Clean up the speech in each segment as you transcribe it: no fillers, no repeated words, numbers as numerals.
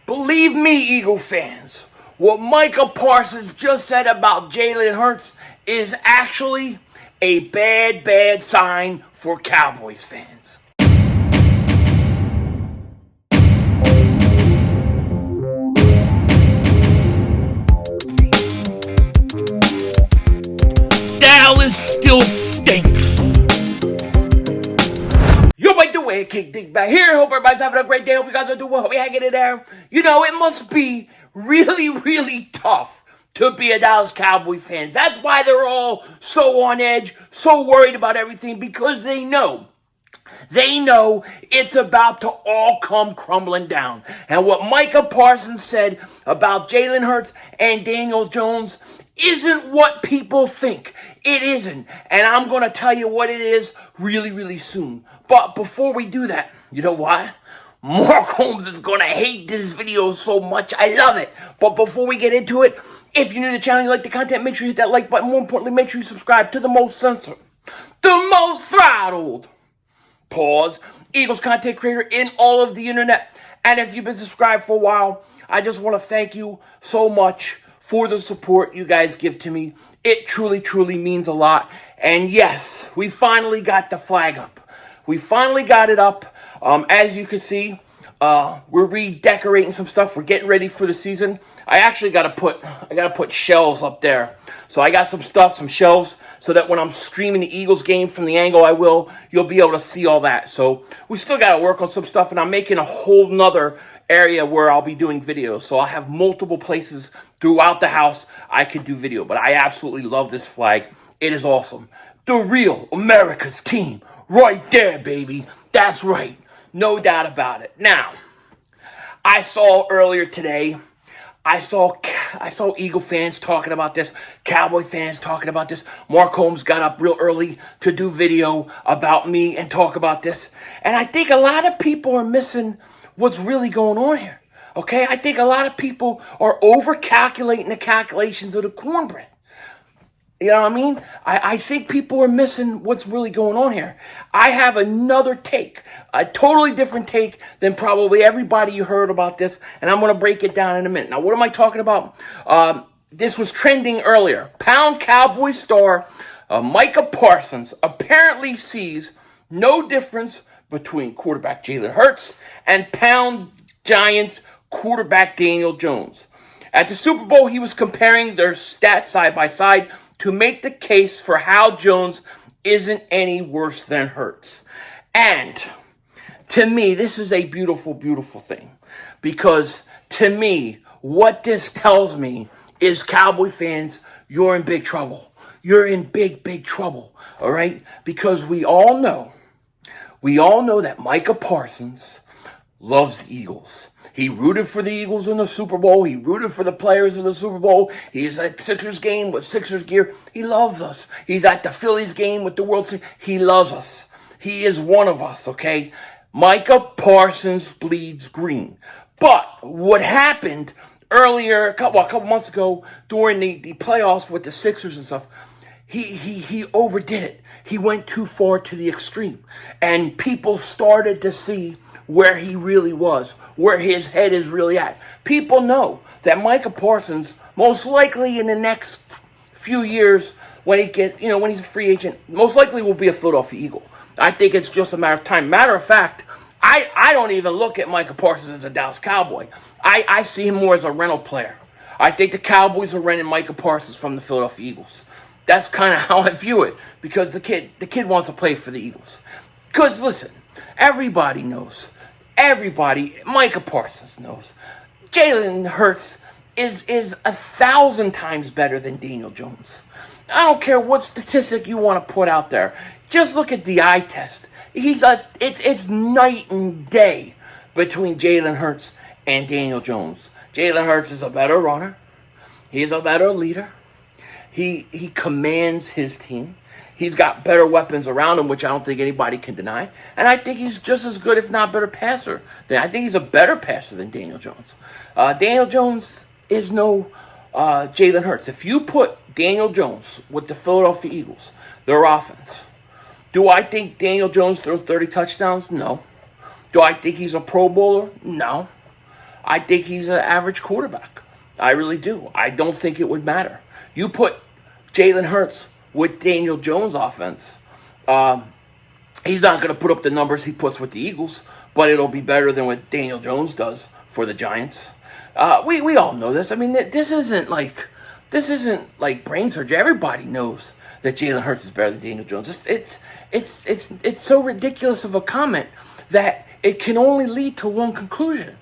Believe me, Eagle fans, what Micah Parsons just said about Jalen Hurts is actually a bad sign for Cowboys fans. Dallas still stinks. Yo, by the way, Dingbat here. Hope everybody's having a great day. Hope you guys are doing well. Hope you're hanging in there. You know, it must be really tough to be a Dallas Cowboy fan. That's why they're all so on edge, so worried about everything, because they know it's about to all come crumbling down. And what Micah Parsons said about Jalen Hurts and Daniel Jones isn't what people think. It isn't. And I'm going to tell you what it is really soon. But before we do that, you know why? Mark Holmes is going to hate this video so much. I love it. But before we get into it, if you're new to the channel, you like the content, make sure you hit that like button. More importantly, make sure you subscribe to the most censored, the most throttled, Eagles content creator in all of the internet. And if you've been subscribed for a while, I just want to thank you so much for the support you guys give to me. It truly means a lot. And yes, we finally got the flag up. We finally got it up. As you can see, we're redecorating some stuff. We're getting ready for the season. I actually gotta put shelves up there. So I got some shelves, so that when I'm streaming the Eagles game from the angle you'll be able to see all that. So we still gotta work on some stuff, and I'm making a whole nother area where I'll be doing videos. So I'll have multiple places throughout the house I could do video. But I absolutely love this flag. It is awesome. The real America's team. Right there, baby. That's right. No doubt about it. Now, I saw earlier today, I saw Eagle fans talking about this, Cowboy fans talking about this. Mark Holmes got up real early to do video about me and talk about this. And I think a lot of people are missing what's really going on here. Okay? I think a lot of people are over-calculating the calculations of the cornbread. You know what I mean? I think people are missing what's really going on here. I have another take, a totally different take than probably everybody you heard about this, and I'm going to break it down in a minute. Now, what am I talking about? This was trending earlier. Pound Cowboy star Micah Parsons apparently sees no difference between quarterback Jalen Hurts and Pound Giants quarterback Daniel Jones. At the Super Bowl, he was comparing their stats side by side to make the case for how Jones isn't any worse than Hurts. And to me, this is a beautiful thing. Because to me, what this tells me is, Cowboy fans, you're in big trouble. You're in big trouble, all right? Because we all know that Micah Parsons loves the Eagles. He rooted for the Eagles in the Super Bowl. He rooted for the players in the Super Bowl. He's at Sixers game with Sixers gear. He loves us. He's at the Phillies game with the World Series. He loves us. He is one of us, okay? Micah Parsons bleeds green. But what happened earlier, a couple months ago, during the playoffs with the Sixers and stuff, he overdid it. He went too far to the extreme. And people started to see where he really was, where his head is really at. People know that Micah Parsons, most likely in the next few years, when he's a free agent, most likely will be a Philadelphia Eagle. I think it's just a matter of time. Matter of fact, I don't even look at Micah Parsons as a Dallas Cowboy. I see him more as a rental player. I think the Cowboys are renting Micah Parsons from the Philadelphia Eagles. That's kind of how I view it, because the kid wants to play for the Eagles. Because listen, everybody knows. Micah Parsons knows, Jalen Hurts is 1,000 times better than Daniel Jones. I don't care what statistic you want to put out there. Just look at the eye test. It's night and day between Jalen Hurts and Daniel Jones. Jalen Hurts is a better runner. He's a better leader. He commands his team. He's got better weapons around him, which I don't think anybody can deny. And I think he's just as good, if not better, passer. I think he's a better passer than Daniel Jones. Daniel Jones is no Jalen Hurts. If you put Daniel Jones with the Philadelphia Eagles, their offense, do I think Daniel Jones throws 30 touchdowns? No. Do I think he's a Pro Bowler? No. I think he's an average quarterback. I really do. I don't think it would matter. You put Jalen Hurts with Daniel Jones' offense, he's not going to put up the numbers he puts with the Eagles, but it'll be better than what Daniel Jones does for the Giants. We all know this. I mean, this isn't like brain surgery. Everybody knows that Jalen Hurts is better than Daniel Jones. It's so ridiculous of a comment that it can only lead to one conclusion.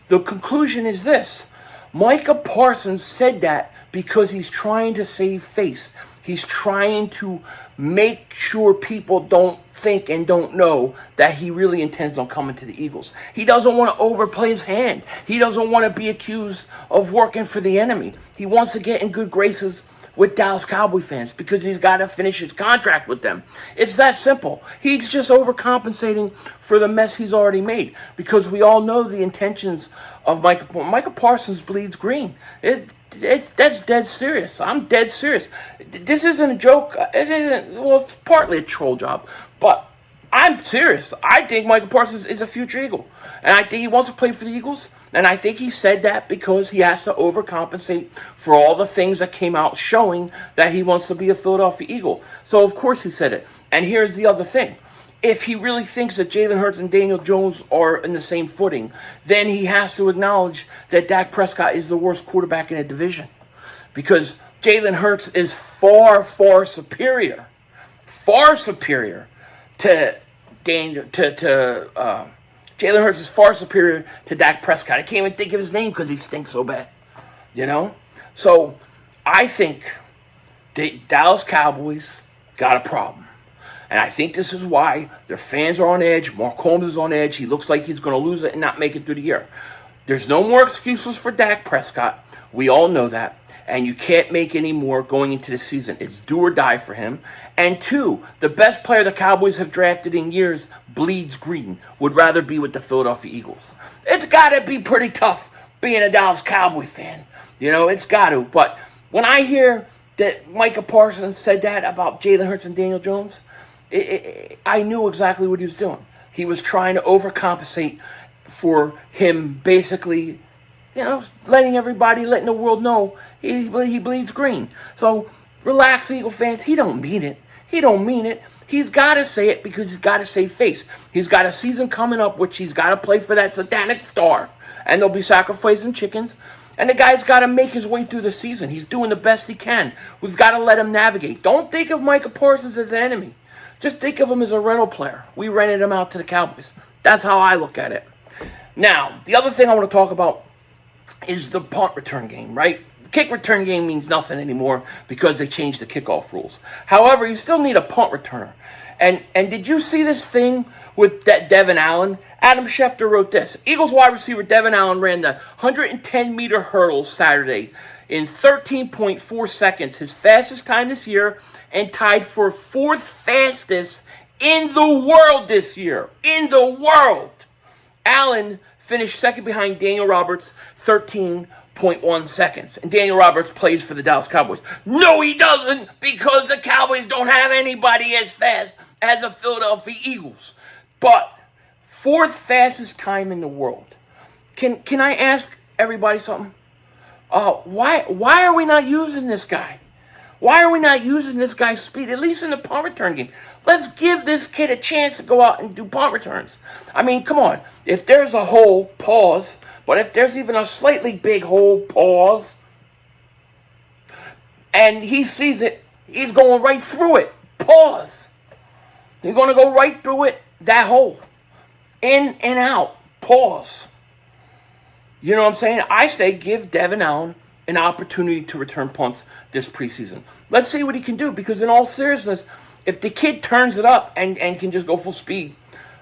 The conclusion is this: Micah Parsons said that because he's trying to save face. He's trying to make sure people don't think and don't know that he really intends on coming to the Eagles. He doesn't want to overplay his hand. He doesn't want to be accused of working for the enemy. He wants to get in good graces with Dallas Cowboy fans because he's got to finish his contract with them. It's that simple. He's just overcompensating for the mess he's already made because we all know the intentions of Micah Parsons bleeds green. That's dead serious. I'm dead serious. This isn't a joke. It's partly a troll job, but I'm serious. I think Micah Parsons is a future Eagle, and I think he wants to play for the Eagles, and I think he said that because he has to overcompensate for all the things that came out showing that he wants to be a Philadelphia Eagle. So, of course, he said it. And here's the other thing. If he really thinks that Jalen Hurts and Daniel Jones are in the same footing, then he has to acknowledge that Dak Prescott is the worst quarterback in the division. Because Jalen Hurts is far, far superior to Jalen Hurts is far superior to Dak Prescott. I can't even think of his name because he stinks so bad. You know? So, I think the Dallas Cowboys got a problem. And I think this is why their fans are on edge. Mark Holmes is on edge. He looks like he's going to lose it and not make it through the year. There's no more excuses for Dak Prescott. We all know that. And you can't make any more going into the season. It's do or die for him. And two, the best player the Cowboys have drafted in years bleeds green. Would rather be with the Philadelphia Eagles. It's got to be pretty tough being a Dallas Cowboy fan. You know, it's got to. But when I hear that Micah Parsons said that about Jalen Hurts and Daniel Jones, I knew exactly what he was doing. He was trying to overcompensate for him basically, letting the world know he bleeds green. So relax, Eagle fans. He don't mean it. He's got to say it because he's got to save face. He's got a season coming up, which he's got to play for that satanic star. And they'll be sacrificing chickens. And the guy's got to make his way through the season. He's doing the best he can. We've got to let him navigate. Don't think of Micah Parsons as an enemy. Just think of him as a rental player. We rented him out to the Cowboys. That's how I look at it. Now, the other thing I want to talk about is the punt return game, right? The kick return game means nothing anymore because they changed the kickoff rules. However, you still need a punt returner. And did you see this thing with Devon Allen? Adam Schefter wrote this. Eagles wide receiver Devon Allen ran the 110-meter hurdle Saturday in 13.4 seconds, his fastest time this year, and tied for fourth fastest in the world this year. In the world! Allen finished second behind Daniel Roberts, 13.1 seconds. And Daniel Roberts plays for the Dallas Cowboys. No, he doesn't, because the Cowboys don't have anybody as fast as the Philadelphia Eagles. But fourth fastest time in the world. Can I ask everybody something? Why are we not using this guy? Why are we not using this guy's speed, at least in the punt return game? Let's give this kid a chance to go out and do punt returns. I mean, come on. If there's a hole, pause. But if there's even a slightly big hole, pause. And he sees it, he's going right through it. Pause. You're going to go right through it, that hole. In and out. Pause. You know what I'm saying? I say give Devon Allen an opportunity to return punts this preseason. Let's see what he can do, because in all seriousness, if the kid turns it up and can just go full speed,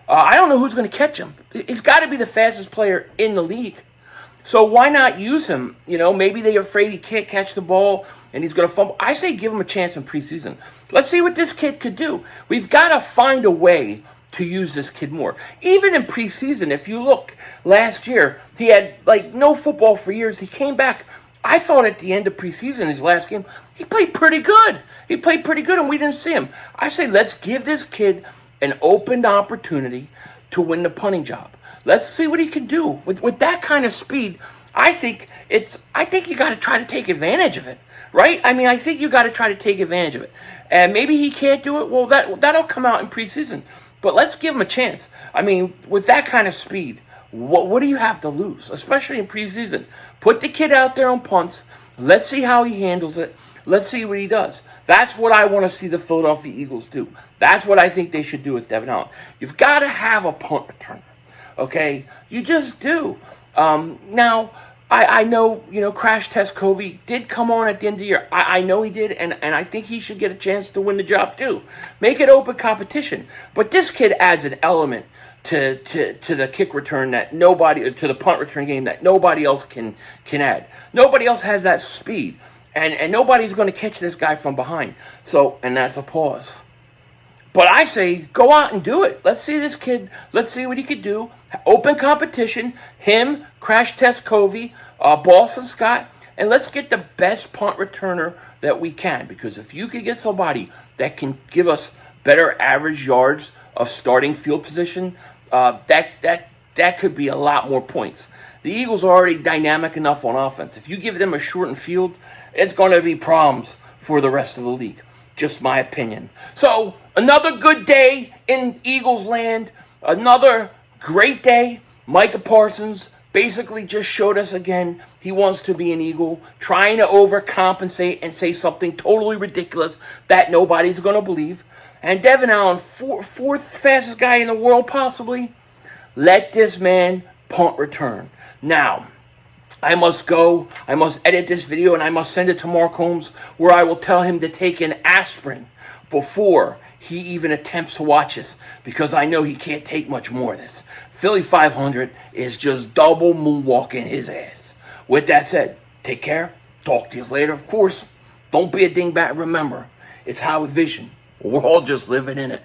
I don't know who's going to catch him. He's got to be the fastest player in the league. So why not use him? Maybe they're afraid he can't catch the ball and he's going to fumble. I say give him a chance in preseason. Let's see what this kid could do. We've got to find a way to use this kid more. Even in preseason, if you look, last year, he had no football for years. He came back. I thought at the end of preseason, his last game, he played pretty good. And we didn't see him. I say let's give this kid an open opportunity to win the punting job. Let's see what he can do with that kind of speed. I think you got to try to take advantage of it, right? I mean, I think you got to try to take advantage of it. And maybe he can't do it. Well, that'll come out in preseason. But let's give him a chance. I mean, with that kind of speed, what do you have to lose, especially in preseason? Put the kid out there on punts. Let's see how he handles it. Let's see what he does. That's what I want to see the Philadelphia Eagles do. That's what I think they should do with Devon Allen. You've got to have a punt returner, okay? You just do. Now, I know, Crash Test Covey did come on at the end of the year. I know he did, and I think he should get a chance to win the job too. Make it open competition. But this kid adds an element to the kick return to the punt return game that nobody else can add. Nobody else has that speed. And nobody's going to catch this guy from behind. So, and that's a pause. But I say, go out and do it. Let's see this kid. Let's see what he could do. Open competition. Him, Crash Test Covey, Boston Scott. And let's get the best punt returner that we can. Because if you could get somebody that can give us better average yards of starting field position, that could be a lot more points. The Eagles are already dynamic enough on offense. If you give them a shortened field, it's going to be problems for the rest of the league. Just my opinion. So, another good day in Eagles land. Another great day. Micah Parsons basically just showed us again he wants to be an Eagle, trying to overcompensate and say something totally ridiculous that nobody's going to believe. And Devon Allen, fourth fastest guy in the world possibly. Let this man punt return. Now, I must edit this video, and I must send it to Mark Holmes, where I will tell him to take an aspirin before he even attempts to watch this, because I know he can't take much more of this. Philly 500 is just double moonwalking his ass. With that said, take care. Talk to you later. Of course, don't be a dingbat. Remember, it's Howard Vision. We're all just living in it.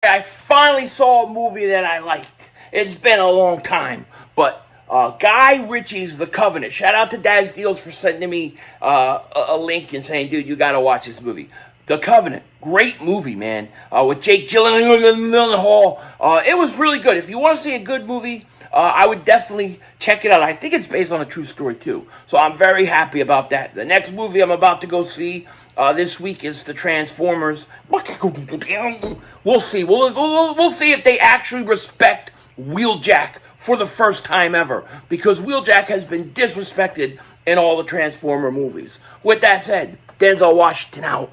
I finally saw a movie that I liked. It's been a long time, but Guy Ritchie's The Covenant. Shout out to Daz Deals for sending me a link and saying, dude, you got to watch this movie. The Covenant, great movie, man, with Jake Gyllenhaal. It was really good. If you want to see a good movie, I would definitely check it out. I think it's based on a true story, too. So I'm very happy about that. The next movie I'm about to go see this week is the Transformers. We'll see. We'll see if they actually respect Wheeljack for the first time ever. Because Wheeljack has been disrespected in all the Transformer movies. With that said, Denzel Washington out.